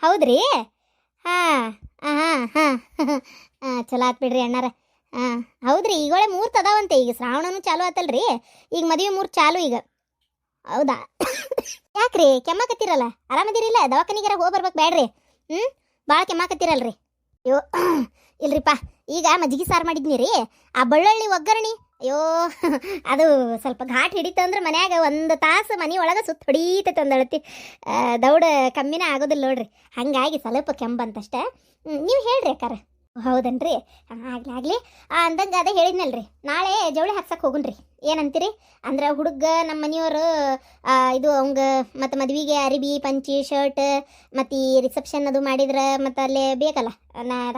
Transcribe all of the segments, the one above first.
ಹೌದ್ರಿ. ಹಾಂ ಹಾಂ ಹಾಂ ಚಲೋ ಆತ್ ಬಿಡ್ರಿ ಅಣ್ಣಾರ. ಹಾಂ ಹೌದ್ರಿ, ಈಗೊಳೆ ಮೂರ್ತ ಅದಾವಂತೆ. ಈಗ ಶ್ರಾವಣನೂ ಚಾಲು ಆತಲ್ರಿ, ಈಗ ಮದುವೆ ಮೂರ್ತ ಚಾಲು ಈಗ. ಹೌದಾ? ಯಾಕ್ರಿ ಕೆಮ್ಮಾಕತ್ತೀರಲ್ಲ? ಆರಾಮದಿರಿಲ್ಲ? ದವಾಖಾನಿಗಾರ ಹೋಗಿ ಬರ್ಬೇಕು ಬೇಡ್ರಿ? ಭಾಳ ಕೆಮ್ಮಾಕತ್ತೀರಲ್ರಿ? ಅಯ್ಯೋ ಇಲ್ರಿಪ್ಪ, ಈಗ ಮಜ್ಜಿಗೆ ಸಾರು ಮಾಡಿದ್ನಿ ರೀ. ಆ ಬೆಳ್ಳುಳ್ಳಿ ಒಗ್ಗರಣೆ ಅಯ್ಯೋ ಅದು ಸ್ವಲ್ಪ ಘಾಟ್ ಹಿಡಿತಂದ್ರೆ ಮನ್ಯಾಗ ಒಂದು ತಾಸು ಮನೆ ಒಳಗೆ ಸುತ್ತ ಹೊಡೀತೈತೆ ಒಂದು ಅಳತಿ. ದೌಡ ಕಮ್ಮಿನೇ ಆಗೋದಿಲ್ಲ ನೋಡ್ರಿ. ಹಾಗಾಗಿ ಸ್ವಲ್ಪ ಕೆಂಬಂತಷ್ಟೇ. ನೀವು ಹೇಳ್ರಿ ಅಕ್ಕಾರ. ಹೌದನ್ರಿ? ಆಗ್ಲಿ ಆಗ್ಲಿ ಅಂದಂಗೆ ಅದೇ ಹೇಳಿದ್ನಲ್ರಿ, ನಾಳೆ ಜವಳಿ ಹಾಕ್ಸಕ್ಕೆ ಹೋಗುನ್ರಿ. ಏನಂತೀರಿ? ಅಂದ್ರೆ ಹುಡುಗ ನಮ್ಮ ಮನೆಯವರು ಇದು ಅವಂಗ ಮತ್ತು ಮದ್ವೆಗೆ ಅರಿಬಿ ಪಂಚಿ ಶರ್ಟ್ ಮತ್ತು ಈ ರಿಸೆಪ್ಷನ್ ಅದು ಮಾಡಿದ್ರೆ ಮತ್ತು ಅಲ್ಲೇ ಬೇಕಲ್ಲ,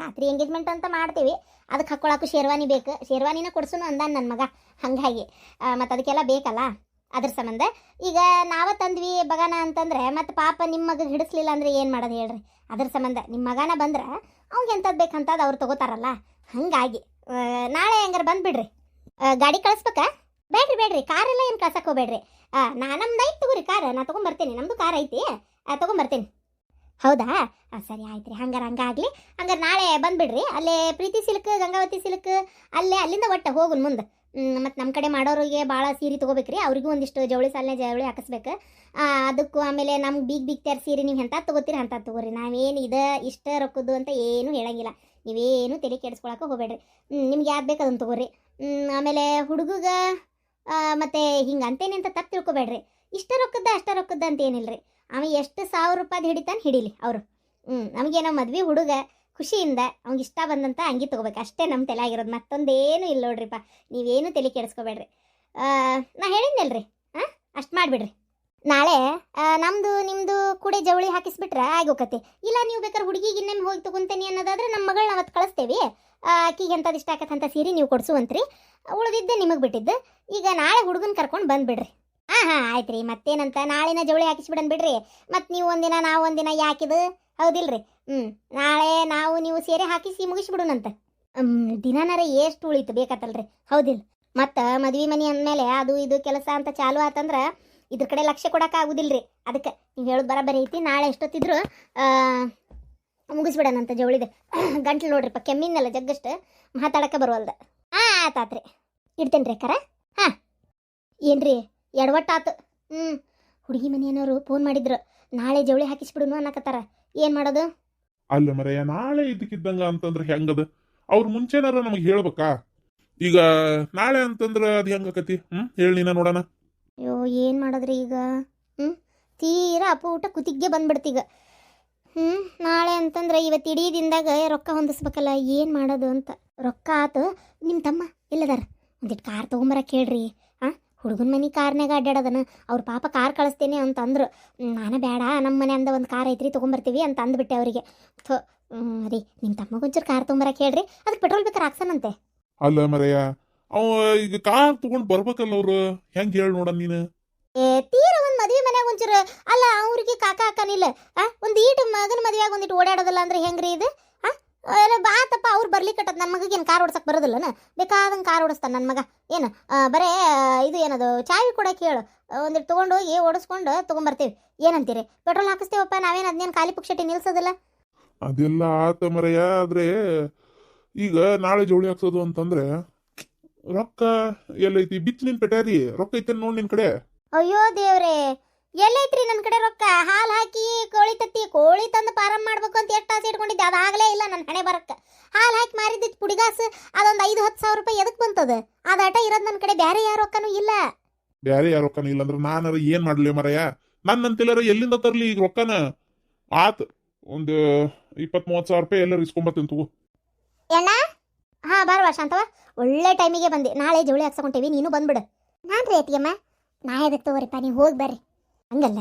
ರಾತ್ರಿ ಎಂಗೇಜ್ಮೆಂಟ್ ಅಂತ ಮಾಡ್ತೀವಿ, ಅದಕ್ಕೆ ಹಾಕ್ಕೊಳಕ್ಕೂ ಶೇರ್ವಾನಿ ಬೇಕು. ಶೇರ್ವಾನಿನ ಕೊಡ್ಸುನು ಅಂದಾನ ನನ್ನ ಮಗ. ಹಾಗಾಗಿ ಮತ್ತು ಅದಕ್ಕೆಲ್ಲ ಬೇಕಲ್ಲ, ಅದ್ರ ಸಂಬಂಧ ಈಗ ನಾವ ತಂದ್ವಿ ಬಗಾನ ಅಂತಂದ್ರೆ ಮತ್ತು ಪಾಪ ನಿಮ್ಮ ಮಗ ಹಿಡಿಸ್ಲಿಲ್ಲ ಅಂದರೆ ಏನು ಮಾಡೋದು ಹೇಳ್ರಿ? ಅದ್ರ ಸಂಬಂಧ ನಿಮ್ಮ ಮಗನ ಬಂದ್ರೆ ಅವ್ಗೆ ಎಂಥದ್ದು ಬೇಕಂತದ್ದು ಅವ್ರು ತೊಗೋತಾರಲ್ಲ. ಹಾಗಾಗಿ ನಾಳೆ ಹಂಗಾರೆ ಬಂದುಬಿಡ್ರಿ. ಗಾಡಿ ಕಳಿಸ್ಬೇಕಾ? ಬೇಡ್ರಿ ಕಾರೆಲ್ಲ ಏನು ಕಳ್ಸಕ್ಕೆ ಹೋಗ್ಬೇಡ್ರಿ. ನಮ್ದು ಐತೆ ತಗೋರಿ ಕಾರ್, ನಾ ತೊಗೊಂಬರ್ತೀನಿ. ನಮ್ಮದು ಕಾರ್ ಐತಿ, ತೊಗೊಂಬರ್ತೀನಿ. ಹೌದಾ? ಸರಿ ಆಯ್ತು ರೀ. ಹಂಗಾಗಲಿ. ಹಂಗಾರೆ ನಾಳೆ ಬಂದುಬಿಡ್ರಿ. ಅಲ್ಲೇ ಪ್ರೀತಿ ಸಿಲ್ಕ್ ಗಂಗಾವತಿ ಸಿಲ್ಕ್ ಅಲ್ಲಿಂದ ಒಟ್ಟು ಹೋಗುನ್ ಮುಂದೆ. ಮತ್ತು ನಮ್ಮ ಕಡೆ ಮಾಡೋರಿಗೆ ಭಾಳ ಸೀರೆ ತೊಗೋಬೇಕ್ರಿ. ಅವ್ರಿಗೂ ಒಂದಿಷ್ಟು ಜವಳಿ ಸಾಲನೆ ಜವಳಿ ಹಾಕಿಸ್ಬೇಕು. ಅದಕ್ಕೂ ಆಮೇಲೆ ನಮ್ಗೆ ಬೀಗ್ ತ್ಯಾರ ಸೀರೆ ನೀವು ಎಂಥ ತೊಗೋತೀರಿ ಅಂತ ತೊಗೋರಿ. ನಾವೇನು ಇಷ್ಟ ರೊಕ್ಕದ್ದು ಅಂತ ಏನೂ ಹೇಳಂಗಿಲ್ಲ. ನೀವೇನು ತಲೆ ಕೆಡಿಸ್ಕೊಳಕ್ಕೆ ಹೋಗ್ಬೇಡ್ರಿ. ನಿಮ್ಗೆ ಯಾವ್ದು ಬೇಕು ಅದನ್ನು ತೊಗೋರಿ. ಆಮೇಲೆ ಹುಡುಗ ಮತ್ತು ಹಿಂಗೆ ಅಂತೇನೆ ಅಂತ ತಪ್ಪು ತಿಳ್ಕೊಬೇಡ್ರಿ. ಇಷ್ಟ ರೊಕ್ಕದ ಅಷ್ಟ ರೊಕ್ಕದ ಅಂತ ಏನಿಲ್ಲ ರೀ. ಅವ ಎಷ್ಟು 1000 ರೂಪಾಯಿ ಹಿಡಿತಾನೆ ಹಿಡೀಲಿ ಅವರು. ನಮಗೇನೋ ಮದ್ವೆ ಹುಡುಗ ಖುಷಿಯಿಂದ ಅವ್ನಿಗೆ ಇಷ್ಟ ಬಂದಂಥ ಅಂಗಿ ತೊಗೋಬೇಕು ಅಷ್ಟೇ ನಮ್ಮ ತಲೆ ಆಗಿರೋದು. ಮತ್ತೊಂದೇನು ಇಲ್ಲ ನೋಡ್ರಿಪ್ಪ. ನೀವೇನು ತಲೆ ಕೆಡಿಸ್ಕೊಬೇಡ್ರಿ. ನಾ ಹೇಳಿದ್ನಲ್ರಿ, ಅಷ್ಟು ಮಾಡಿಬಿಡ್ರಿ. ನಾಳೆ ನಮ್ಮದು ನಿಮ್ಮದು ಕೂಡ ಜವಳಿ ಹಾಕಿಸ್ಬಿಟ್ರೆ ಆಗೋಕತ್ತೆ. ಇಲ್ಲ ನೀವು ಬೇಕಾದ್ರೆ ಹುಡುಗಿಗೆ ಇನ್ನೊಮ್ಮೆ ಹೋಗಿ ತೊಗೊಂತೇನೆ ಅನ್ನೋದಾದ್ರೆ ನಮ್ಮ ಮಗಳನ್ನ ಅವತ್ತು ಕಳಿಸ್ತೇವೆ. ಆಕಿಗೆ ಎಂಥದ್ದು ಇಷ್ಟ ಆಕತ್ತಂತ ಸೀರೆ ನೀವು ಕೊಡಿಸುವಂತ್ರಿ. ಉಳಿದಿದ್ದೆ ನಿಮಗೆ ಬಿಟ್ಟಿದ್ದು. ಈಗ ನಾಳೆ ಹುಡುಗನ ಕರ್ಕೊಂಡು ಬಂದುಬಿಡ್ರಿ. ಹಾಂ ಆಯ್ತು ರೀ. ಮತ್ತೇನಂತ ನಾಳಿನ ಜವಳಿ ಹಾಕಿಸ್ಬಿಡನ್ ಬಿಡ್ರಿ. ಮತ್ತು ನೀವು ಒಂದಿನ ನಾವು ಒಂದಿನ ಯಾಕಿದು ಹೌದಿಲ್ರಿ? ನಾಳೆ ನಾವು ನೀವು ಸೇರೆ ಹಾಕಿಸಿ ಮುಗಿಸ್ಬಿಡೋಣಂತ. ದಿನಾನರ ಎಷ್ಟು ಉಳಿತು ಬೇಕತ್ತಲ್ರಿ? ಹೌದಿಲ್ಲ? ಮತ್ತು ಮದ್ವೆ ಮನೆ ಅಂದಮೇಲೆ ಅದು ಇದು ಕೆಲಸ ಅಂತ ಚಾಲು ಆತಂದ್ರೆ ಇದ್ರ ಕಡೆ ಲಕ್ಷ್ಯ ಕೊಡೋಕೆ ಆಗೋದಿಲ್ರಿ. ಅದಕ್ಕೆ ನೀವು ಹೇಳೋದು ಬರೋಬ್ಬರಿ ಐತಿ. ನಾಳೆ ಎಷ್ಟೊತ್ತಿದ್ರು ಮುಗಿಸ್ಬಿಡೋಣಂತ ಜವಳಿದೆ. ಗಂಟ್ಲು ನೋಡ್ರಿಪ್ಪ ಕೆಮ್ಮಿನಲ್ಲ ಜಗ್ಗಷ್ಟು ಮಾತಾಡೋಕೆ ಬರುವಲ್ದ. ಆತಾತ್ರಿ. ಇಡ್ತೇನೆ ರೀ ಅಕ್ಕಾರ. ಏನ್ರಿ ಎಡವಟ್ಟಾತು. ಹುಡುಗಿ ಮನೆಯವರು ಫೋನ್ ಮಾಡಿದ್ರು, ನಾಳೆ ಜವಳಿ ಹಾಕಿಸ್ಬಿಡುನು ಅನ್ನಕತ್ತಾರ. ಏನು ಮಾಡೋದು? ಅಲ್ಲ ಮರೆಯ, ನಾಳೆ ಇದಕ್ಕಿದ್ದಂಗ ಅಂತಂದ್ರೆ ಹೆಂಗದ? ಅವ್ರು ಮುಂಚೆನಾರ ನಮಗೆ ಹೇಳ್ಬೇಕಾ? ಈಗ ನಾಳೆ ಅಂತಂದ್ರೆ ಅದು ಹೆಂಗಕತಿ? ಹೇಳಿ ನೀನ ನೋಡೋಣ. ಅಯ್ಯೋ ಏನು ಮಾಡೋದ್ರಿ ಈಗ? ತೀರಾ ಅಪೂಟ ಕುತ್ತಿಗೆ ಬಂದ್ಬಿಡ್ತೀಗ. ನಾಳೆ ಅಂತಂದ್ರೆ ಇವತ್ತು ಇಡೀ ದಿನದಾಗ ರೊಕ್ಕ ಹೊಂದಿಸ್ಬೇಕಲ್ಲ, ಏನು ಮಾಡೋದು ಅಂತ. ರೊಕ್ಕ ಆತು. ನಿಮ್ಮ ತಮ್ಮ ಎಲ್ಲದಾರ? ಒಂದಿಟ್ಟು ಕಾರ್ ತೊಗೊಂಬರಕ್ಕೆ ಹೇಳ್ರಿ. ಹುಡುಗನ ಮನೆ ಕಾರ್ನಾಗ ಅಡ್ಡಾಡೋದನ. ಅವ್ರ ಪಾಪ ಕಾರ್ ಕಳಿಸ್ತೇನೆ ಅಂತ ಅಂದರು. ನಾನು ಬೇಡ, ನಮ್ಮ ಮನೆ ಅಂದ ಒಂದು ಕಾರ್ ಐತ್ರಿ ತೊಗೊಂಬರ್ತೀವಿ ಅಂತ ಅಂದ್ಬಿಟ್ಟೆ ಅವರಿಗೆ. ರೀ ನಿಮ್ಮ ತಮ್ಮಗೊಂಚೂರು ಕಾರ್ ತೊಗೊಂಬರಕ್ಕೆ ಹೇಳ್ರಿ. ಅದಕ್ಕೆ ಪೆಟ್ರೋಲ್ ಬೇಕಾರೆ ಹಾಕ್ಸನಂತೆ. ಅಲ್ಲ ಮರೆಯ, ಅವ ಈಗ ಕಾರ್ ತಗೊಂಡು ಬರ್ಬೇಕಲ್ಲ ಅವ್ರು. ಹೆಂಗೆ ಹೇಳಿ ನೋಡ ನೀನು? ತೀರ ಒಂದು ಮದುವೆ ಮನ್ಯಾಗ ಒಂಚೂರು ಅಲ್ಲ ಅವ್ರಿಗೆ ಕಾಕ ಹಾಕನಿಲ್ಲ. ಒಂದು ಈಟು ಮಗನ ಮದುವೆಯಾಗ ಒಂದಿಟ್ಟು ಓಡಾಡೋದಲ್ಲ ಅಂದ್ರೆ ಹೆಂಗ್ರಿ ಇದು? ಬಾತಪ್ಪ ಅವ್ರು ಬರ್ಲಿಕ್ಕಟ್ಟದ. ನನ್ನ ಮಗಗೇನು ಕಾರ್ ಓಡಿಸಕ್ಕೆ ಬರೋದಿಲ್ಲನ? ಬೇಕಾದಂಗೆ ಕಾರ್ ಓಡಿಸ್ತಾನೆ ನನ್ನ ಮಗ. ಏನು ಬರೇ ಇದು ಏನದು ಚಾವಿ ಕೊಡಕ್ಕೆ ಹೇಳು, ಒಂದಿಟ್ಟು ತೊಗೊಂಡು ಹೋಗಿ ಓಡಿಸ್ಕೊಂಡು ತೊಗೊಂಬರ್ತೀವಿ. ಏನಂತೀರಿ? ಪೆಟ್ರೋಲ್ ಹಾಕಿಸ್ತೀವಪ್ಪ ನಾವೇನು ಅದನ್ನೇನು ಖಾಲಿ ಪುಕ್ಷಟಿ ನಿಲ್ಸೋದಿಲ್ಲ. ಅದೆಲ್ಲ ಆತ ಮರೆಯ. ಆದ್ರೆ ಈಗ ನಾಳೆ ಜೋಳಿ ಹಾಕ್ಸೋದು ಅಂತಂದ್ರೆ ರೊಕ್ಕ ಎಲ್ಲೈತಿ? ಬಿಚ್ಚ ನಿನ್ ಪೆಟ್ಯಾರಿ ರೊಕ್ಕ ಐತೆ ನೋಡಿ ನಿನ್ ಕಡೆ. ಅಯ್ಯೋ ದೇವ್ರೆ, ಎಲ್ಲೈತ್ರಿ ನನ್ನ ಕಡೆ ರೊಕ್ಕ? ಹಾಲು ಹಾಕಿ ಕೋಳಿ ತತ್ತಿ ಕೋಳಿ ತಂದು ಪಾರಂ ಮಾಡ್ಬೇಕು ಅಂತ ಎಷ್ಟು ಆಸೆ ಇಟ್ಕೊಂಡಿದ್ದೆ, ಅದಾಗಲೇ ಇಲ್ಲ ನನ್ನ ಹಣೆ ಬರಕ್ಕೆ. ಹಾಲು ಹಾಕಿ ಮಾರಿದ್ದಿತ್ತು ಪುಡಿಗಾಸು, ಅದೊಂದು 5-10 ಸಾವಿರ ರೂಪಾಯಿ ಎದಕ್ಕೆ ಬಂತದ? ಅದಾಟ ಇರೋದು ನನ್ನ ಕಡೆ. ಬೇರೆ ಯಾರ ರೊಕ್ಕನೂ ಇಲ್ಲ. ಬೇರೆ ಯಾರ ರೊಕ್ಕನೂ ಇಲ್ಲ ಅಂದ್ರೆ ನಾನಾರ ಏನ್ ಮಾಡ್ಲಿ ಮರಯ್ಯ? ನನ್ನಂತಿಲ್ಲರ ಎಲ್ಲಿಂದ ತರ್ಲಿ ಈಗ ರೊಕ್ಕನ? ಆತ್ ಒಂದು 20-30 ಸಾವಿರ ರೂಪಾಯಿ ಎಲ್ಲರೂ ಇಸ್ಕೊಂಬರ್ತೀನಿ ತಗೋ. ಏನ? ಬರುವ ಶಾಂತವ, ಒಳ್ಳೆ ಟೈಮಿಗೆ ಬಂದೆ. ನಾಳೆ ಜವಳಿ ಹಾಕ್ಸ್ಕೊಂಟೇವಿ, ನೀನು ಬಂದ್ಬಿಡು. ನಾನು ರೀ ಅತ್ತಿಗೆಮ್ಮ, ನಾ ಎದಕ್ಕೆ ತಗೋರಿಪ್ಪ, ನೀವು ಹೋಗಿ ಬರ್ರಿ. ಹಂಗಲ್ಲ,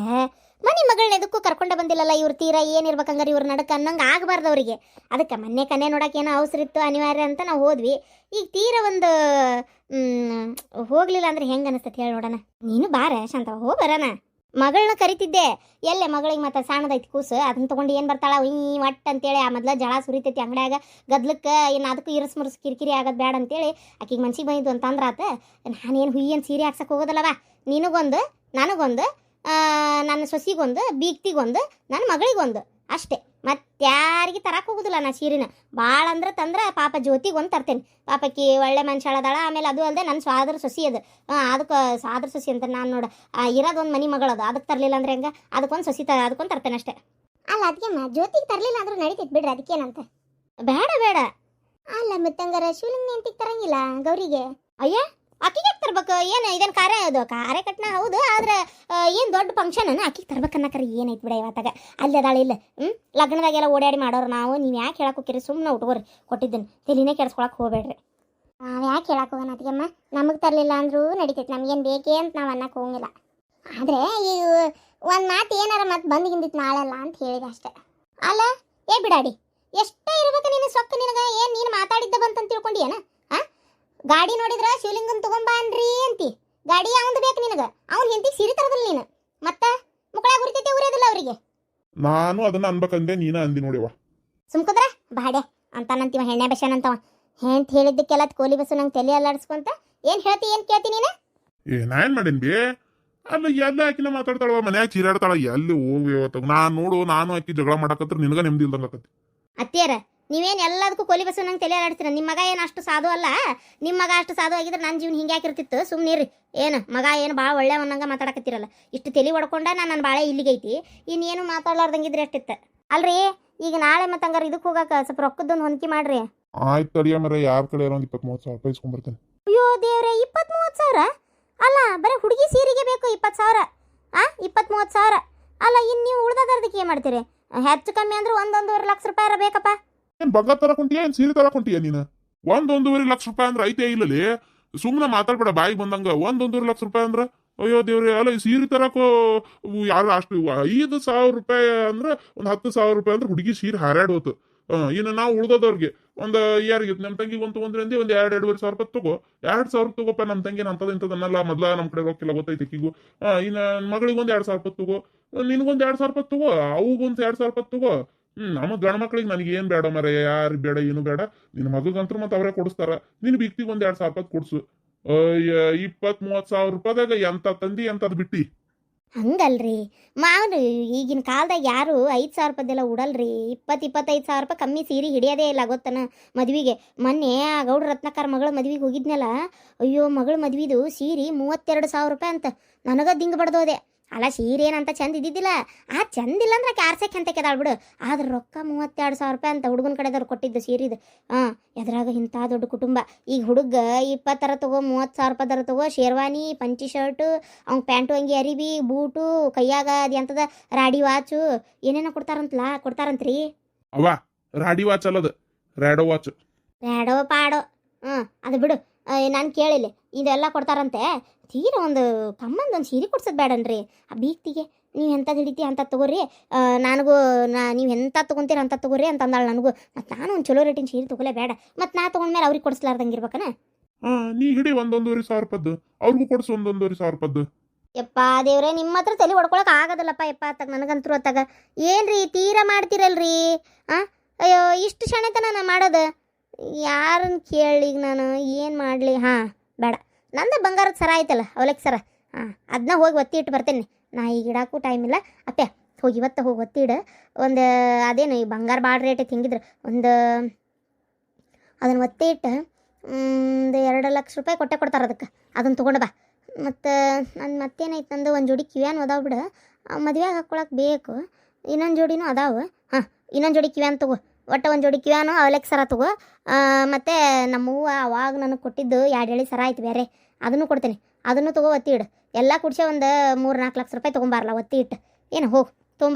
ಮನೆ ಮಗಳನ್ನ ಎದಕ್ಕೂ ಕರ್ಕೊಂಡೆ ಬಂದಿಲ್ಲಲ್ಲ ಇವ್ರು. ತೀರಾ ಏನಿರ್ಬೇಕಂಗಾರೆ ಇವ್ರು ನಡಕ ಅನ್ನಂಗೆ ಆಗಬಾರ್ದು ಅವರಿಗೆ. ಅದಕ್ಕೆ ಮೊನ್ನೆ ಕನ್ನೆ ನೋಡೋಕೆ ಏನೋ ಅವಸರ ಇತ್ತು, ಅನಿವಾರ್ಯ ಅಂತ ನಾವು ಹೋದ್ವಿ. ಈಗ ತೀರಾ ಒಂದು ಹೋಗ್ಲಿಲ್ಲ ಅಂದ್ರೆ ಹೆಂಗೆ ಅನಿಸ್ತೈತೆ ಹೇಳಿ ನೋಡೋಣ. ನೀನು ಬಾರ ಶಾಂತವ, ಹೋಗಿ ಬರೋಣ. ಮಗಳನ್ನ ಕರಿತಿದ್ದೆ. ಎಲ್ಲೇ ಮಗಳಿಗೆ ಮತ್ತೆ ಸಣ್ಣದೈತಿ ಕೂಸು, ಅದನ್ನ ತೊಗೊಂಡು ಏನು ಬರ್ತಾಳ ಒಟ್ಟು ಅಂತೇಳಿ. ಆ ಮೊದಲ ಜಳ ಸುರಿತೈತಿ ಅಂಗಡ್ಯಾಗ ಗದ್ಲಕ್ಕೆ. ಏನು ಅದಕ್ಕೂ ಇರಸ್ ಮುರಸ್ ಕಿರಿಕಿರಿ ಆಗೋದು ಬೇಡ ಅಂತೇಳಿ ಆಕಿಗೆ ಮನ್ಸಿಗೆ ಬಂದಿದ್ದು ಅಂತ ಅಂದ್ರ ಆತ. ನಾನೇನು ಹುಯ್ಯನ್ ಸೀರೆ ಹಾಕ್ಸಕ್ಕೆ ಹೋಗೋದಲ್ಲವ. ನಿನಗೊಂದು, ನನಗೊಂದು, ನನ್ನ ಸೊಸಿಗೊಂದು, ಬೀಗ್ತಿಗೊಂದು, ನನ್ನ ಮಗಳಿಗೊಂದು, ಅಷ್ಟೇ ಮತ್ತಾರಿಗೆ ತರಕ್ಕೆ ಹೋಗುದಿಲ್ಲ ನಾ ಸೀರೆನ. ಭಾಳ ಅಂದ್ರೆ ತಂದ್ರೆ ಪಾಪ ಜ್ಯೋತಿಗೆ ಒಂದು ತರ್ತೇನೆ. ಪಾಪಕ್ಕಿ ಒಳ್ಳೆ ಮನುಷ್ಯ ಅದಾಳ. ಆಮೇಲೆ ಅದು ಅಲ್ಲದೆ ನನ್ನ ಸ್ವಾದರ ಸೊಸಿ ಅದು. ಅದಕ್ಕೆ ಸ್ವಾದರ ಸೊಸಿ ಅಂತ ನಾನು ನೋಡ ಇರೋದೊಂದು ಮನೆ ಮಗಳದು. ಅದಕ್ಕೆ ತರಲಿಲ್ಲ ಅಂದ್ರೆ ಹೆಂಗೆ, ಅದಕ್ಕೊಂದು ಸೊಸಿ ಅದಕ್ಕೊಂದು ತರ್ತೇನೆ ಅಷ್ಟೇ. ಅಲ್ಲ ಅದಕ್ಕೆ ಜ್ಯೋತಿಗೆ ತರಲಿಲ್ಲ ಅಂದ್ರೂ ನಡೀತೈತೆ ಬಿಡ್ರಿ, ಅದಕ್ಕೇನಂತ. ಬೇಡ ಬೇಡ ಅಲ್ಲ ಮತ್ತಂಗಾರ ಶಿವಲಿಂಗ ಎಂತಿಗೆ ತರಂಗಿಲ್ಲ ಗೌರಿಗೆ? ಅಯ್ಯ ಅಕ್ಕಿಗೆ ತರ್ಬೇಕು ಏನು, ಇದೇನು ಕಾರ್ಯ ಅದು ಕಾರ್ಯ ಕಟ್ನ ಹೌದು. ಆದ್ರೆ ಏನು ದೊಡ್ಡ ಫಂಕ್ಷನ್ ಅಕ್ಕಿಗೆ ತರ್ಬೇಕನ್ನಕರ ಏನೈತೆ ಬಿಡ ಇವತ್ತಾಗ. ಅಲ್ಲಿ ಅದಾಳ ಇಲ್ಲ ಲಗ್ನದಾಗೆಲ್ಲ ಓಡಾಡಿ ಮಾಡೋರು ನಾವು. ನೀವು ಯಾಕೆ ಹೇಳಕ್ಕೆ ಹೋಗಿರಿ, ಸುಮ್ಮನೆ ಉಟ್ಕೋರಿ ಕೊಟ್ಟಿದ್ದೇನೆ. ತಲೆನೇ ಕೆಡ್ಸ್ಕೊಳಕ್ಕೆ ಹೋಗ್ಬೇಡ್ರಿ. ನಾವು ಯಾಕೆ ಹೇಳಕ್ಕೆ ಹೋಗೋಣ ಅದಕ್ಕೆಮ್ಮ, ನಮಗೆ ತರಲಿಲ್ಲ ಅಂದ್ರೂ ನಡೀತೈತೆ, ನಮಗೇನು ಬೇಕೇ ಅಂತ ನಾವು ಅನ್ನಕ್ಕೆ ಹೋಗಿಲ್ಲ. ಆದರೆ ಈ ಒಂದು ಮಾತು ಏನಾರ ಮತ್ತೆ ಬಂದಿಗಿಂದಿತ್ತು ನಾಳೆಲ್ಲ ಅಂತ ಹೇಳಿದೆ ಅಷ್ಟೇ. ಅಲ್ಲ ಬಿಡಾಡಿ ಎಷ್ಟೇ ಇರ್ಬೇಕು ನೀನು ಸೊಕ್ಕ, ನಿನಗೆ ಏನು ನೀನು ಮಾತಾಡಿದ್ದ ಬಂತಂತ ತಿಳ್ಕೊಂಡಿಯೇನ? ಗಾಡಿ ನೋಡಿದ್ರ ಶಿವಲಿಂಗನ್ ತಗೊಂಬಾ ಅನ್ರಿ ಅಂತಿ. ಗಾಡಿ ಅವಂದು ಬೇಕು ನಿನಗೆ, ಅವ್ನು ಹೆಂಡತಿ ಸೀರೆ ತರದಿಲ್ಲ ನೀನು. ಮತ್ತೆ ಮುಕ್ಕಳ ಉರಿತೈತೆ ಉರಿಯೋದಿಲ್ಲ ಅವರಿಗೆ. ನಾನು ಅದನ್ನ ಅನ್ಬೇಕಂದೆ, ನೀನ ಅಂದಿ ನೋಡಿವ. ಸುಮ್ಕುದ್ರ ಬಾಡೆ ಅಂತಾನಂತೀವ ಹೆಣ್ಣೆ ಬಸ್ಯಾನಂತವ. ಹೆಂಟ್ ಹೇಳಿದ್ದಕ್ಕೆಲ್ಲ ಕೋಲಿ ಬಸ್ಸು ನಂಗೆ ತಲೆ ಅಲ್ಲಾಡಿಸ್ಕೊಂತ ಏನು ಹೇಳ್ತಿ, ಏನು ಕೇಳ್ತಿ ನೀನು? ನಾ ಏನ್ ಮಾಡೇನ್ ಬಿ? ಅಲ್ಲ ಎಲ್ಲ ಆಕಿನ ಮಾತಾಡ್ತಾಳವ, ಮನ್ಯಾಗ ಚೀರಾಡ್ತಾಳ. ಎಲ್ಲಿ ಹೋಗಿ ನಾನು ನೋಡು, ನಾನು ಆಕಿ ಜಗಳ ಮಾಡಕತ್ರ ನಿನಗ ನೆಮ್ಮದಿ ಇಲ್ದಂಗ ಆಕತಿ. ಅತ್ತಿಯರ ನೀವೇನು ಎಲ್ಲದಕ್ಕೂ ಕೋಲಿ ಬಸ್ಸು ನಂಗೆ ತಲೆ ಅಲ್ಲಾಡ್ತೀರ. ನಿಮ್ಮ ಮಗ ಏನು ಅಷ್ಟು ಸಾಧು ಅಲ್ಲ. ನಿಮ್ಮ ಮಗ ಅಷ್ಟು ಸಾಧು ಆಗಿದ್ರೆ ನನ್ನ ಜೀವನ ಹಿಂಗೆ ಹಾಕಿರ್ತಿತ್ತು. ಸುಮ್ಮನಿರಿ. ಏನು ಮಗ ಏನು ಭಾಳ ಒಳ್ಳೆಯವನ್ನಂಗೆ ಮಾತಾಡಕತ್ತಿರಲ್ಲ. ಇಷ್ಟು ತಲೆ ಹೊಡ್ಕೊಂಡ ನನ್ನ ಬಾಳೆ ಇಲ್ಲಿಗೈತಿ. ಇನ್ನೇನು ಮಾತಾಡ್ಲಾರ್ದಂಗಿದ್ರೆ ಎಷ್ಟಿತ್ತು ಅಲ್ರಿ. ಈಗ ನಾಳೆ ಮತ್ತೆ ಹಂಗಾರೆ ಇದಕ್ಕೆ ಹೋಗಕ್ಕೆ ಸ್ವಲ್ಪ ರೊಕ್ಕದೊಂದು ಹೊಂದಿಕೆ ಮಾಡ್ರಿ. ಆಯ್ತು ತಡಿಯ ಮರ, ಯಾರ ಕಡೆ ಒಂದು 20-30 ಸಾವಿರ ರೂಪಾಯಿ ಇಸ್ಕೊಂಡ್ಬರ್ತೇನೆ. ಅಯ್ಯೋ ದೇವ್ರೆ, 20-30 ಸಾವಿರ ಅಲ್ಲ, ಬರೀ ಹುಡುಗಿ ಸೀರೆಗೆ ಬೇಕು 20 ಸಾವಿರ. 20-30 ಸಾವಿರ ಅಲ್ಲ, ಇನ್ನು ನೀವು ಉಳ್ದದರ್ದಕ್ಕೆ ಏನು ಮಾಡ್ತೀರಿ? ಹೆಚ್ಚು ಕಮ್ಮಿ ಅಂದ್ರೆ 1-1.5 ಲಕ್ಷ ರೂಪಾಯಿ ಬೇಕಪ್ಪ. ಏನ್ ಬಂಗಾರ ತರಕೊಂಟಿಯ, ಏನ್ ಸೀರೆ ತರಕೊಂಟಿಯ ನೀನು? 1-1.5 ಲಕ್ಷ ರೂಪಾಯಿ ಅಂದ್ರೆ ಐತೆ ಇಲ್ಲಲ್ಲಿ. ಸುಮ್ಮನೆ ಮಾತಾಡ್ಬೇಡ ಬಾಯಿಗೆ ಬಂದಂಗ. 1-1.5 ಲಕ್ಷ ರೂಪಾಯಿ ಅಂದ್ರೆ ಅಯ್ಯೋ ದೇವ್ರೆ. ಅಲ್ಲ, ಈ ಸೀರೆ ತರಕೋ ಯಾರು ಅಷ್ಟು 5,000 ರೂಪಾಯಿ ಅಂದ್ರೆ ಒಂದು 10,000 ರೂಪಾಯಿ ಅಂದ್ರೆ ಹುಡುಗಿ ಸೀರೆ ಹಾರಾಡೋತು. ಇನ್ನು ನಾವು ಉಳ್ದೋದವ್ರಿಗೆ ಒಂದು ಯಾರಿಗೆ ನಮ್ಮ ತಂಗಿಗೆ ಒಂದು ತೊಗೊಂಡ್ರೆ ಒಂದು 2-2.5 ಸಾವಿರ ರೂಪಾಯಿ ತಗೋ. 2,000 ತಗೋಪ್ಪ. ನಮ್ಮ ತಂಗಿ ಅಂತದ ಇಂಥದನ್ನೆಲ್ಲ ಮೊದ್ಲ ನಮ್ಮ ಕಡೆ ರೊಕ್ಕಿಲ್ಲ ಗೊತ್ತೈತೆ ಅಕ್ಕಿಗೂ. ಇನ್ನು ಮಗಳಿಗೆ ಒಂದು 2,000 ರೂಪಾಯಿ ತಗೋ, ನಿನಗೊಂದು 2,000 ರೂಪಾಯಿ ತಗೋ, ಅವುಗೊಂದು 2,000 ರೂಪಾಯಿ ತಗೋ. ನಮ್ಮ ಗಂಡ ಮಕ್ಳಿಗೆ ನನಗೆ ಏನು ಬೇಡ ಮರ, ಯಾರು ಬೇಡ ಏನು ಬೇಡ. ನಿನ್ನ ಮಗಗಂತೂ ಮತ್ತೆ ಅವರೇ ಕೊಡಿಸ್ತಾರ. ನಿನ್ನ ಬಿಕ್ತಿಗೆ ಒಂದು 2,000 ರೂಪಾಯಿ ಕೊಡ್ಸು. 20-30 ಸಾವಿರ ರೂಪಾಯಿದಾಗ ಎಂತ ತಂದಿ ಎಂತದ್ ಬಿಟ್ಟಿ? ಹಂಗಲ್ರಿ ಮಾವ್ರಿ, ಈಗಿನ ಕಾಲದಾಗ ಯಾರು 5,000 ರೂಪಾಯಿದೆಲ್ಲ ಉಡಲ್ರಿ. 20-25 ಸಾವಿರ ರೂಪಾಯಿ ಕಮ್ಮಿ ಸೀರೆ ಹಿಡಿಯೋದೇ ಇಲ್ಲ ಗೊತ್ತನ ಮದುವೆಗೆ. ಮೊನ್ನೆ ಆ ಗೌಡ್ರ ರತ್ನಾಕರ್ ಮಗಳ ಮದುವೆಗೆ ಹೋಗಿದ್ನಲ್ಲ, ಅಯ್ಯೋ ಮಗಳ ಮದುವೆದು ಸೀರೆ 32,000 ರೂಪಾಯಿ ಅಂತ. ನನಗ ದಿಂಗ್ ಬಡ್ದೋದೆ. ಅಲ್ಲ ಸೀರೆ ಏನಂತ ಚಂದ ಇದ್ದಿದ್ದಿಲ್ಲ. ಚಂದಿಲ್ಲ ಅಂದ್ರೆ ಕ್ಯಾರ್ಸಕ್ಕೆ ಅಂತ ಕೆದಾಳ್ ಬಿಡು. ಆದ್ರೆ ರೊಕ್ಕ 32,000 ರೂಪಾಯಿ ಅಂತ ಹುಡುಗನ ಕಡೆದವ್ರು ಕೊಟ್ಟಿದ್ದು ಸೀರಿದು. ಎದ್ರಾಗ ಇಂಥ ದೊಡ್ಡ ಕುಟುಂಬ. ಈಗ ಹುಡುಗ 20,000 ತಗೋ, 30,000 ರೂಪಾಯಿ ತಗೋ, ಶೇರ್ವಾನಿ, ಪಂಚಿ ಶರ್ಟು, ಅವ್ನ ಪ್ಯಾಂಟು ಅಂಗಿ ಅರಿಬಿ, ಬೂಟು, ಕೈಯಾಗ ಅದು ಎಂತದ ರಾಡಿ ವಾಚು ಏನೇನೋ ಕೊಡ್ತಾರಂತ್ರಿ. ಅವ ರಾಡಿ ವಾಚ್ ಅಲ್ಲದ, ರ್ಯಾಡೋ ವಾಚ್. ರ್ಯಾಡೋ ಪಾಡೋ ಅದು ಬಿಡು. ನಾನು ಕೇಳಿಲ್ಲ ಇದೆಲ್ಲ ಕೊಡ್ತಾರಂತೆ. ತೀರ ಒಂದು ಕಮ್ಮಂದೊಂದು ಸೀರೆ ಕೊಡ್ಸೋದು ಬೇಡನ್ರಿ. ಆ ಬೀಗ್ತಿಗೆ ನೀವು ಎಂಥದ್ದು ಹಿಡಿತಿ ಅಂತ ತಗೋರಿ, ನನಗೂ ನೀವು ಎಂಥ ತೊಗೊಂತೀರ ಅಂತ ತಗೋರಿ ಅಂತ ಅಂದಾಳು ನನಗೂ. ಮತ್ತು ನಾನು ಒಂದು ಚಲೋ ರೇಟಿನ ಸೀರೆ ತಗೊಲೇ ಬೇಡ. ಮತ್ತು ನಾ ತೊಗೊಂಡ್ಮೇಲೆ ಅವ್ರಿಗೆ ಕೊಡಿಸ್ಲಾರ್ದಂಗೆ ಇರ್ಬೇಕನ? ನೀ ಹಿಡಿ 1-1.5 ಸಾವಿರ ರೂಪಾಯ್ದು, ಅವ್ರಿಗೂ ಕೊಡ್ಸು 1-1.5 ಸಾವಿರ ರೂಪಾಯ್ದು. ಯಪ್ಪ ದೇವ್ರೆ, ನಿಮ್ಮ ಹತ್ರ ತಲೆ ಹೊಡ್ಕೊಳಕ್ಕೆ ಆಗೋದಿಲ್ಲಪ್ಪ ಯಪ್ಪ. ಅತ್ತಾಗ ನನಗಂತರೂ ಅತ್ತಾಗ ಏನ್ರಿ ತೀರ ಮಾಡ್ತಿರಲ್ರಿ. ಅಯ್ಯೋ ಇಷ್ಟು ಕ್ಷಣತನ ನಾ ಮಾಡೋದು ಯಾರನ್ನು ಕೇಳಿ ಈಗ ನಾನು ಏನು ಮಾಡಲಿ? ಬೇಡ, ನಂದು ಬಂಗಾರದ ಸರ ಆಯ್ತಲ್ಲ ಅವಲಕ್ಕಿ ಸರ, ಅದನ್ನ ಹೋಗಿ ಒತ್ತಿ ಇಟ್ಟು ಬರ್ತೇನೆ. ನಾ ಈಗ ಇಡಾಕು ಟೈಮ್ ಇಲ್ಲ. ಅಪ್ಪೆ ಹೋಗಿ ಇವತ್ತು ಹೋಗಿ ಒತ್ತಿ ಇಡು. ಒಂದು ಅದೇನು ಈ ಬಂಗಾರ ಭಾಳ ರೇಟ್ ಐತೆ ಹಿಂಗಿದ್ರೆ ಒಂದು ಅದನ್ನು ಒತ್ತಿ ಇಟ್ಟು ಒಂದು 2 ಲಕ್ಷ ರೂಪಾಯಿ ಕೊಡ್ತಾರೆ ಅದಕ್ಕೆ. ಅದನ್ನು ತೊಗೊಂಡು ಬಾ. ಮತ್ತು ನನ್ನ ಮತ್ತೇನೈತೆ ನಂದು ಒಂದು ಜೋಡಿ ಕಿವ್ಯಾನು ಅದಾವೆ ಬಿಡು, ಮದುವೆಗೆ ಹಾಕ್ಕೊಳಕ್ಕೆ ಬೇಕು. ಇನ್ನೊಂದು ಜೋಡಿನೂ ಅದಾವೆ. ಇನ್ನೊಂದು ಜೋಡಿ ಕಿವ್ಯಾನು ತಗೋ. ಒಟ್ಟು ಒಂದು ಜೋಡಿ ಕಿವ್ಯಾನು ಅವಲಕ್ಕಿ ಸರ ತಗೋ. ಮತ್ತು ನಮ್ಮವ್ವ ಅವಾಗ ನನಗೆ ಕೊಟ್ಟಿದ್ದು 2 ಎಳೆ ಸರ ಆಯ್ತು ಬೇರೆ, ಅದನ್ನು ಕೊಡ್ತೀನಿ. ಅದನ್ನು ತಗೋ ಒತ್ತಿ ಇಡು. ಎಲ್ಲ ಕುಡ್ಸೆ ಒಂದು 3-4 ಲಕ್ಷ ರೂಪಾಯಿ ತೊಗೊಂಬಾರಲ್ಲ ಒತ್ತಿ ಇಟ್ಟು. ಏನು ಹೋಗಿ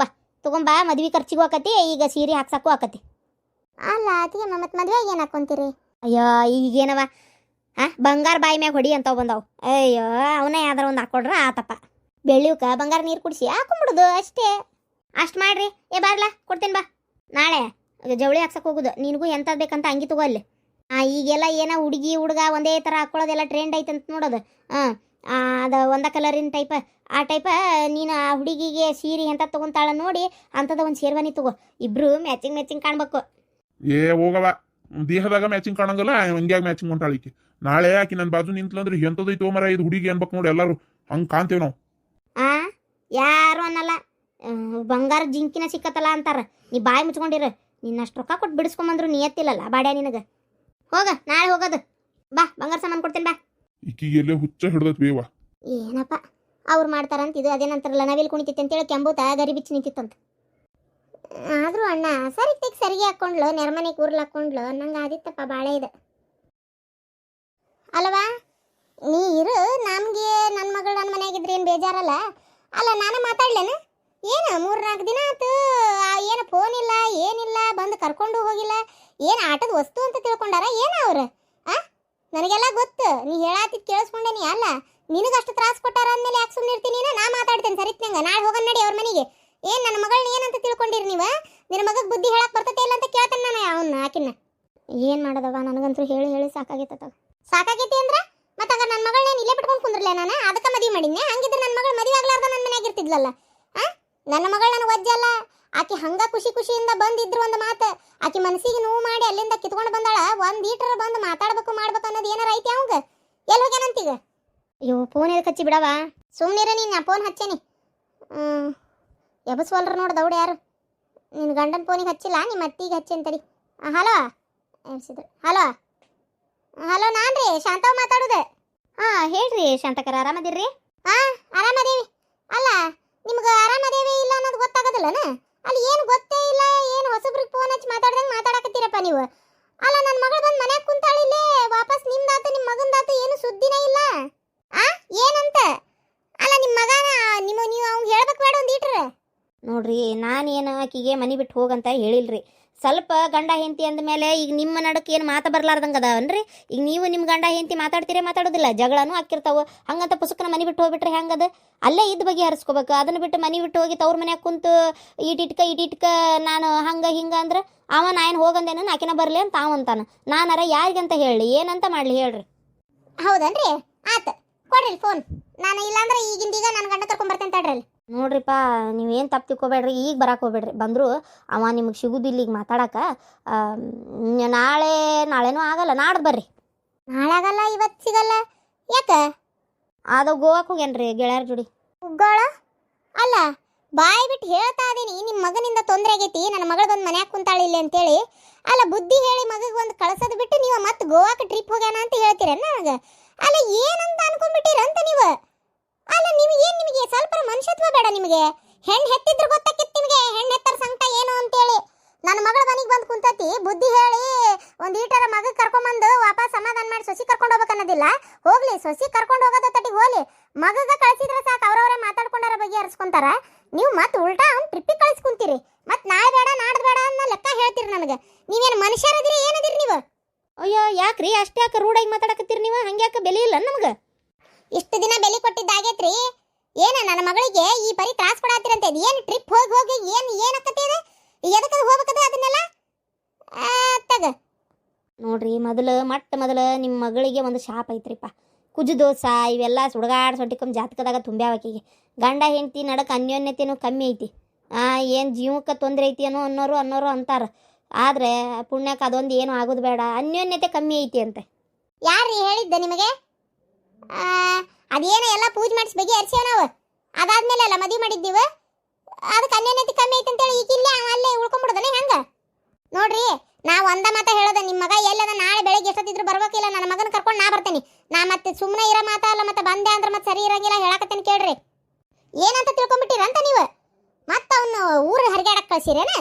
ತೊಗೊಂಬಾ. ಮದ್ವೆ ಖರ್ಚಿಗೂ ಆಕತಿ, ಈಗ ಸೀರೆ ಹಾಕ್ಸಕ್ಕೂ ಆಕತಿ. ಅಲ್ಲ ಅದಕ್ಕೆ ಮತ್ತು ಮದುವೆಗೆ ಏನು ಹಾಕ್ಕೊಂತೀರಿ? ಅಯ್ಯೋ ಈಗೇನವ ಬಂಗಾರ ಬಾಯಿ ಮ್ಯಾಗ ಹೊಡಿ ಅಂತಾವ ಬಂದಾವು. ಅಯ್ಯೋ ಅವನೇ ಯಾವ್ದಾರ ಒಂದು ಹಾಕ್ಕೊಡ್ರ ಆತಪ್ಪ. ಬೆಳ್ಳಿವ್ಕ ಬಂಗಾರ ನೀರು ಕುಡಿಸಿ ಹಾಕೊಂಬಿಡುದು ಅಷ್ಟೇ. ಅಷ್ಟು ಮಾಡ್ರಿ. ಬಾರ್ಲಾ ಕೊಡ್ತೇನೆ ಬಾ. ನಾಳೆ ಜವಳಿ ಹಾಕ್ಸಕ್ಕೆ ಹೋಗುದು. ನಿನಗೂ ಎಂಥದ್ದು ಬೇಕಂತ ಅಂಗಿ ತಗೋ ಅಲ್ಲಿ. ಈಗೆಲ್ಲ ಏನೋ ಹುಡುಗಿ ಹುಡುಗ ಒಂದೇ ಥರ ಹಾಕ್ಕೊಳ್ಳೋದೆಲ್ಲ ಟ್ರೆಂಡ್ ಐತಂತ ನೋಡೋದು. ಅದು ಒಂದ ಕಲರಿನ ಟೈಪ ಆ ಟೈಪ ನೀನು ಆ ಹುಡುಗಿಗೆ ಸೀರೆ ಎಂತ ತೊಗೊಂತಾಳ ನೋಡಿ ಅಂಥದ್ದು ಒಂದು ಶೇರ್ವಾನಿ ತಗೋ. ಇಬ್ರು ಮ್ಯಾಚಿಂಗ್ ಕಾಣ್ಬೇಕು. ಹೋಗವ, ದೇಹದಾಗ ಮ್ಯಾಚಿಂಗ್ ಕಾಣಂಗಲ್ಲ, ಹಂಗ್ಯಾಗ ಮ್ಯಾಚಿಂಗ್ ಹೊಂಟಾಳಿಕೆ. ನಾಳೆ ಆಕಿ ನನ್ನ ಬಾಜು ನಿಂತ್ಲಂದ್ರೆ ಎಂಥದೈತೋ ಮರ ಇದು ಹುಡುಗಿ ಅನ್ಬೇಕು ನೋಡಿ ಎಲ್ಲರೂ. ಹಂಗೆ ಕಾಣ್ತೇವೆ ನಾವು. ಯಾರು ಅನ್ನಲ್ಲ. ಬಂಗಾರ ಜಿಂಕಿನ ಸಿಕ್ಕತ್ತಲ್ಲ ಅಂತಾರ. ನೀ ಬಾಯಿ ಮುಚ್ಕೊಂಡಿರ. ನಿನ್ನಷ್ಟು ರೊಕ್ಕ ಕೊಟ್ಟು ಬಿಡಿಸ್ಕೊಂಬಂದ್ರು ನಿಯತ್ತಿಲ್ಲಲ್ಲ ಬಾಡ್ಯಾ ನಿನಗೆ. ಹೋಗ ನಾಳೆ ಹೋಗೋದು. ಬಾ ಬಂಗಾರ ಸಾಮಾನು ಕೊಡ್ತೇನೆ ಬಾ. ಈಕಿಗೆ ಎಲ್ಲೇ ಹುಚ್ಚ ಹಿಡ್ದತ್ ಬೇವ. ಏನಪ್ಪ ಅವ್ರು ಮಾಡ್ತಾರಂತ ಇದು ಅದೇನಂತಾರಲ್ಲ ನವಿಲ್ ಕುಣಿತೈತೆ ಅಂತೇಳಿ ಕೆಂಬೂತ ಗರಿ ಬಿಚ್ಚಿ ನಿಂತಿತ್ತಂತ. ಆದರೂ ಅಣ್ಣ ಸರಿಗೆ ಹಾಕ್ಕೊಂಡ್ಲು ನೆರ್ಮನೆ ಕೂರ್ಲು ಹಾಕ್ಕೊಂಡ್ಲು ನಂಗೆ ಆದಿತ್ತಪ್ಪ ಬಾಳೆ ಇದೆ ಅಲ್ವಾ. ನೀ ಇರು, ನಮಗೆ ನನ್ನ ಮಗಳು ನನ್ನ ಮನೆಯಾಗಿದ್ರೆ ಏನು ಬೇಜಾರಲ್ಲ. ಅಲ್ಲ ನಾನು ಮಾತಾಡ್ಲೇನು ಏನು 3-4 ದಿನ ಆಯ್ತು. ಏನು ಫೋನ್ ಇಲ್ಲ ಏನಿಲ್ಲ, ಬಂದು ಕರ್ಕೊಂಡು ಹೋಗಿಲ್ಲ. ಏನು ಆಟದ ವಸ್ತು ಅಂತ ತಿಳ್ಕೊಂಡಾರ ಏನು ಅವ್ರು? ನನಗೆಲ್ಲ ಗೊತ್ತು, ನೀ ಹೇಳಾತಿದ್ ಕೇಳಿಸ್ಕೊಂಡೇನಿ. ಅಲ್ಲ ನಿನಗಷ್ಟು ತ್ರಾಸ ಕೊಟ್ಟಾರ ಅಂದಮೇಲೆ ಯಾಕೆ ಸುಮ್ಮನೆ ಇರ್ತೀನಿ? ನಾ ಮಾತಾಡ್ತೇನೆ ಸರಿತ್ನಂಗ. ನಾಳೆ ಹೋಗೋಣ ನಡಿ ಅವ್ರ ಮನೆಗೆ. ಏನು ನನ್ನ ಮಗಳನ್ನ ಏನಂತ ತಿಳ್ಕೊಂಡಿರಿ ನೀವು? ನಿನ್ನ ಮಗಗೆ ಬುದ್ಧಿ ಹೇಳಕ್ಕೆ ಬರ್ತೈತೆ ಇಲ್ಲ ಅಂತ ಕೇಳ್ತೇನೆ ನಾನು ಅವನ್ನ ಆಕಿನ್ನ. ಏನು ಮಾಡೋದವ, ನನಗಂತೂ ಹೇಳಿ ಹೇಳಿ ಸಾಕಾಗೈತದ. ಸಾಕಾಗೈತಿ ಅಂದ್ರೆ ಮತ್ತೆ ಹಂಗ ನನ್ನ ಮಗಳನ್ನ ಇಲ್ಲೇ ಬಿಟ್ಕೊಂಡು ಕುಂದ್ರಲ್ಲ ನಾನು? ಅದಕ್ಕೆ ಮದುವೆ ಮಾಡಿದ್ನೆ. ಹಂಗಿದ್ರೆ ನನ್ನ ಮಗಳು ಮದುವೆ ಆಗ್ಲಾರ್ದ ನನ್ನ ಮನೆಯಾಗ ಇರ್ತಿದ್ಲಲ್ಲ. ನನ್ನ ಮಗಳು ನನಗೆ ವಜ್ಜಲ್ಲ. ಆಕೆ ಹಂಗ ಖುಷಿ ಖುಷಿಯಿಂದ ಬಂದಿದ್ರು ಒಂದು ಮಾತು. ಆಕೆ ಮನಸ್ಸಿಗೆ ನೋವು ಮಾಡಿ ಅಲ್ಲಿಂದ ಕಿತ್ಕೊಂಡು ಬಂದಾಳ. ಒಂದು ಈಟರ ಬಂದು ಮಾತಾಡ್ಬೇಕು ಮಾಡ್ಬೇಕು ಅನ್ನೋದು ಏನಾರ ಐತಿ ಅವಂಗ? ಎಲ್ಲಿ ಹೋಗ್ಯಾನಂತೀಗ? ಅಯ್ಯೋ ಫೋನ್ ಎದಕ್ಕೆ ಹಚ್ಚಿ ಬಿಡವ. ಸುಮ್ಮನಿರ ನೀನು. ಫೋನ್ ಹಚ್ಚೇನಿ. ಎಬಸ್ವಲ್ರ ನೋಡಿ ದೌಡ ಯಾರು? ನಿನ್ನ ಗಂಡನ ಫೋನಿಗೆ ಹಚ್ಚಿಲ್ಲ, ನಿಮ್ಮ ಅತ್ತಿಗೆ ಹಚ್ಚೇನ್ ತಡಿ. ಹಲೋ ಎಬ್ಸಿದ್ರು. ಹಲೋ ಹಲೋ ನಾನು ರೀ ಶಾಂತವ್ ಮಾತಾಡೋದು. ಹೇಳ್ರಿ ಶಾಂತಕರ, ಆರಾಮದಿರ್ರಿ? ಆರಾಮದೇವಿ. ಅಲ್ಲ ನಿಮ್ಗೆ ಆರಾಮದೇವಿ ಇಲ್ಲ ಅನ್ನೋದು ಗೊತ್ತಾಗೋದಿಲ್ಲನ? ಅಲ್ಲಿ ಏನು ಗೊತ್ತೇ ಇಲ್ಲ, ಏನು ಹೊಸಬ್ರಿಗೆ ಫೋನ್ ಹಚ್ಚಿ ಮಾತಾಡ್ದಂಗೆ ಮಾತಾಡಕತ್ತೀರಪ್ಪ ನೀವು. ಅಲ್ಲ ನನ್ನ ಮಗಳು ಬಂದು ಮನ್ಯಾಗ ಕುಂತಾಳಿಲ್ಲೇ, ವಾಪಸ್ ನಿಮ್ದಾತು ನಿಮ್ಮ ಮಗಂದಾತು ಏನು ಸುದ್ದಿನೇ ಇಲ್ಲ. ಏನಂತ? ಅಲ್ಲ ನಿಮ್ಮ ಮಗನ ನೀವು ಅವ್ಗೆ ಹೇಳ್ಬೇಕು ಬೇಡ ಒಂದು ಈಟ್ರೆ. ನೋಡ್ರಿ ನಾನೇನು ಆಕಿಗೆ ಮನೆ ಬಿಟ್ಟು ಹೋಗಂತ ಹೇಳಿಲ್ರಿ. ಸ್ವಲ್ಪ ಗಂಡ ಹೆಂಡತಿ ಅಂದಮೇಲೆ ಈಗ ನಿಮ್ಮ ನಡಕ್ಕೆ ಏನು ಮಾತು ಬರ್ಲಾರ್ದಂಗೆ ಅದಾವನ್ರಿ. ಈಗ ನೀವು ನಿಮ್ಮ ಗಂಡ ಹೆಂಡತಿ ಮಾತಾಡ್ತೀರೇ ಮಾತಾಡೋದಿಲ್ಲ, ಜಗಳನೂ ಹಾಕಿರ್ತಾವೆ. ಹಂಗಂತ ಪುಸ್ತಕನ ಮನೆ ಬಿಟ್ಟು ಹೋಗ್ಬಿಟ್ರೆ ಹೆಂಗದ? ಅಲ್ಲೇ ಇದ್ದ ಬಗ್ಗೆ ಹರಿಸ್ಕೋಬೇಕು. ಅದನ್ನು ಬಿಟ್ಟು ಮನೆ ಬಿಟ್ಟು ಹೋಗಿ ತವ್ರ ಮನ್ಯಾಗ ಕುಂತು ಇಟಿಟ್ಕ ನಾನು ಹಂಗೆ ಹಿಂಗೆ ಅಂದ್ರೆ ಅವ ನಾ ಏನು ಹೋಗಂದೇನು ಆಕಿನ ಬರಲಿ ಅಂತ ಅವಂತಾನ. ನಾನಾರ ಯಾರಿಗಂತ ಹೇಳಿ ಏನಂತ ಮಾಡಲಿ ಹೇಳ್ರಿ? ಹೌದನ್ರಿ, ಆತ ಕೊಡ್ರಿ ಫೋನ್. ನಾನು ಇಲ್ಲಾಂದ್ರೆ ಈಗಿಂದೀಗ ನನ್ನ ಗಂಡ ಕರ್ಕೊಂಬರ್ತೇನೆ ತಡ್ರಿ. ನೋಡ್ರಿಪ್ಪ ನೀವೇನು ತಪ್ಪು ತಿಳ್ಕೊಬೇಡ್ರಿ, ಈಗ ಬರಕ್ಕೆ ಹೋಗ್ಬೇಡ್ರಿ. ಬಂದರು ಅವ ನಿಮಗೆ ಸಿಗುದಿಲ್ಲ ಈಗ ಮಾತಾಡಕ್ಕೆ. ನಾಳೆನೂ ಆಗಲ್ಲ, ನಾಡ್ದು ಬರ್ರಿ. ನಾಳೆ ಆಗಲ್ಲ, ಇವತ್ತು ಸಿಗಲ್ಲ. ಯಾಕೆ? ಅದು ಗೋವಾಕ್ಕೆ ಹೋಗ್ಯಾನ್ರಿ ಗೆಳೆಯರ ಜೋಡಿ. ಗೋಳ ಅಲ್ಲ ಬಾಯಿ ಬಿಟ್ಟು ಹೇಳ್ತಾ ಇದೀನಿ, ನಿಮ್ಮ ಮಗನಿಂದ ತೊಂದರೆ ಆಗೈತಿ, ನನ್ನ ಮಗಳು ಬಂದು ಮನ್ಯಾಗ ಕುಂತಾಳಿಲ್ಲ ಅಂತೇಳಿ. ಅಲ್ಲ ಬುದ್ಧಿ ಹೇಳಿ ಮಗಗೆ ಒಂದು ಕಳ್ಸೋದು ಬಿಟ್ಟು ನೀವು ಮತ್ತೆ ಗೋವಾಕ್ಕೆ ಟ್ರಿಪ್ ಹೋಗ್ಯಾನ ಅಂತ ಹೇಳ್ತೀರ ನನಗೆ. ಅಲ್ಲ ಏನಂತ ಅನ್ಕೊಂಡ್ಬಿಟ್ಟಿರಂತ ನೀವು? ಅಲ್ಲ ನಿಮಗೆ ಸ್ವಲ್ಪ ಮನುಷ್ಯತ್ವ ಬೇಡ ನಿಮಗೆ? ಹೆಣ್ಣು ಹೆತ್ತಿದ್ರು ಗೊತ್ತಾಕಿತ್ತು ನಿಮಗೆ ಹೆಣ್ಣು ಹೆತ್ತರ ಸಂಕಟ ಏನು ಅಂತೇಳಿ. ನನ್ನ ಮಗಳ ಮನೆಗೆ ಬಂದು ಕುಂತತಿ, ಬುದ್ಧಿ ಹೇಳಿ ಒಂದು ಈಟರ ಮಗ ಕರ್ಕೊಂಬಂದು ವಾಪಸ್ ಸಮಾಧಾನ ಮಾಡಿ ಸೊಸಿ ಕರ್ಕೊಂಡು ಹೋಗ್ಬೇಕನ್ನೋದಿಲ್ಲ. ಹೋಗ್ಲಿ ಸೊಸಿ ಕರ್ಕೊಂಡು ಹೋಗೋದು ತಟ್ಟಿಗೆ ಹೋಗ್ಲಿ, ಮಗಗ ಕಳಿಸಿದ್ರೆ ಸಾಕು, ಅವ್ರವ್ರೆ ಮಾತಾಡ್ಕೊಂಡಾರ ಬಗ್ಗೆ ಹರಿಸ್ಕೊಂತಾರ. ನೀವು ಮತ್ತೆ ಉಲ್ಟಾ ಅವ್ನು ಟ್ರಿಪ್ಪಿಗೆ ಕಳಿಸ್ಕೊಂತೀರಿ. ಮತ್ತೆ ನಾಳೆ ಬೇಡ ನಾಡ್ದು ಬೇಡ ಅನ್ನೋ ಲೆಕ್ಕ ಹೇಳ್ತೀರಿ ನನಗೆ. ನೀವೇನು ಮನುಷ್ಯರದಿರಿ ಏನದಿರಿ ನೀವು? ಅಯ್ಯೋ ಯಾಕ್ರಿ ಅಷ್ಟೇ ಯಾಕೆ ರೂಢಾಗಿ ಮಾತಾಡಕತ್ತೀರಿ ನೀವು? ಹಂಗೆ ಯಾಕೆ ಬೆಲೆ ಇಲ್ಲ ನಮ್ಗೆ? ಇಷ್ಟು ದಿನ ಬೆಲೆ ಕೊಟ್ಟಿದ್ದಾಗೈತ್ರಿ. ಏನ ನನ್ನ ಮಗಳಿಗೆ ಈ ಪರಿ ತ್ರಾಸ ಕೊಡಾತಿರಂತೆ? ಏನು ಟ್ರಿಪ್ ಹೋಗಿ ಏನಕ್ಕತ್ತೆ ಇದೆ? ಎದಕ್ಕೆ ಹೋಗ್ಬೇಕದ ಅದನ್ನೆಲ್ಲ ತಗ ನೋಡ್ರಿ. ಮೊದಲು ನಿಮ್ಮ ಮಗಳಿಗೆ ಒಂದು ಶಾಪ್ ಐತ್ರಿಪ್ಪ. ಕುಜು ದೋಸ ಇವೆಲ್ಲ ಸುಡಗಾಡ್ ಸೊಟ್ಟಿಕಮ್ ಜಾತಕದಾಗ ತುಂಬ್ಯಾವಕಿಗೆ. ಗಂಡ ಹೆಂಡತಿ ನಡಕ್ಕೆ ಅನ್ಯೋನ್ಯತೆನೂ ಕಮ್ಮಿ ಐತಿ. ಏನು ಜೀವಕ್ಕೆ ತೊಂದರೆ ಐತಿ ಅನ್ನೋರು ಅಂತಾರ. ಆದರೆ ಪುಣ್ಯಕ್ಕೆ ಅದೊಂದು ಏನು ಆಗೋದು ಬೇಡ, ಅನ್ಯೋನ್ಯತೆ ಕಮ್ಮಿ ಐತಿ ಅಂತೆ. ಯಾರು ಹೇಳಿದ್ದ ನಿಮಗೆ? ಅದೇನೋ ಎಲ್ಲ ಪೂಜೆ ಮಾಡಿಸಿ ಬಗೆ ಹರಿಸೇವ ನಾವು. ಅದಾದ್ಮೇಲೆ ಅಲ್ಲ ಮದುವೆ ಮಾಡಿದ್ದೀವಿ. ಅದಕ್ಕೆ ಅನ್ಯೋನ್ಯತೆ ಕಮ್ಮಿ ಐತಿ ಅಂತೇಳಿ ಈಗ ಇಲ್ಲೇ ಅಲ್ಲೇ ಉಳ್ಕೊಂಡ್ಬಿಡೋದನೆ ಹೆಂಗೆ? ನೋಡ್ರಿ ನಾವು ಒಂದ ಮಾತ ಹೇಳೋದ, ನಿಮ್ಮ ಮಗ ಎಲ್ಲದ ನಾಳೆ ಬೆಳಗ್ಗೆ ಎಷ್ಟೊತ್ತಿದ್ರು ಬರ್ಬೇಕಿಲ್ಲ, ನನ್ನ ಮಗನ ಕರ್ಕೊಂಡು ನಾ ಬರ್ತೇನೆ. ನಾ ಮತ್ತೆ ಸುಮ್ಮನೆ ಇರೋ ಮಾತಾ ಅಲ್ಲ, ಮತ್ತೆ ಬಂದೆ ಅಂದ್ರೆ ಮತ್ತೆ ಸರಿ ಇರಂಗಿಲ್ಲ. ಹೇಳಕತ್ತೇನೆ ಕೇಳ್ರಿ. ಏನಂತ ತಿಳ್ಕೊಂಬಿಟ್ಟಿರಂತ ನೀವು? ಮತ್ತೆ ಅವನು ಊರು ಹರಿಗಾಡಕ್ಕೆ ಕಳ್ಸಿರೇನ?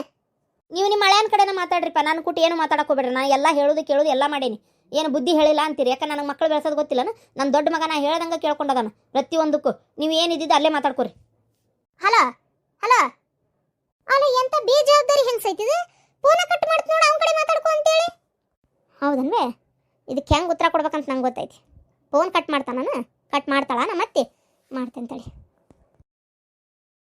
ನೀವು ನಿಮ್ಮ ಹಳೆಯನ ಕಡೆನ ಮಾತಾಡ್ರಿಪ್ಪ. ನಾನು ಕೂಟಿ ಏನು ಮಾತಾಡಕ್ಕೆ ಹೋಗ್ಬೇಡ್ರಿ. ನಾನು ಎಲ್ಲ ಹೇಳೋದು ಕೇಳೋದು ಎಲ್ಲ ಮಾಡೀನಿ. ಏನು ಬುದ್ಧಿ ಹೇಳಿಲ್ಲ ಅಂತೀರಿ? ಯಾಕೆ ನನಗೆ ಮಕ್ಕಳು ಬೆಳೆಸೋದು ಗೊತ್ತಿಲ್ಲ? ನನ್ನ ದೊಡ್ಡ ಮಗ ನಾ ಹೇಳ್ದಂಗೆ ಕೇಳ್ಕೊಂಡದಾನ ಪ್ರತಿಯೊಂದಕ್ಕೂ. ನೀವು ಏನಿದ್ದಿದ್ದು ಅಲ್ಲೇ ಮಾತಾಡ್ಕೊರಿ. ಹಲೋ ಅಲ್ಲ ಎಂತ ಬೇಜವಾಬ್ದಾರಿ ಹೆಂಗ್ಸೈತಿದೆ? ಫೋನ ಕಟ್ ಮಾಡ್ತು ನೋಡಿ, ಅವನ ಕಡೆ ಮಾತಾಡ್ಕೊ ಅಂತೇಳಿ. ಹೌದನ್ವೇ? ಇದಕ್ಕೆ ಹೆಂಗೆ ಉತ್ತರ ಕೊಡ್ಬೇಕಂತ ನಂಗೆ ಗೊತ್ತೈತಿ. ಫೋನ್ ಕಟ್ ಮಾಡ್ತಾನ, ಕಟ್ ಮಾಡ್ತಾಳ, ನಾ ಮತ್ತೆ ಮಾಡ್ತೇನೆ ತಡಿ.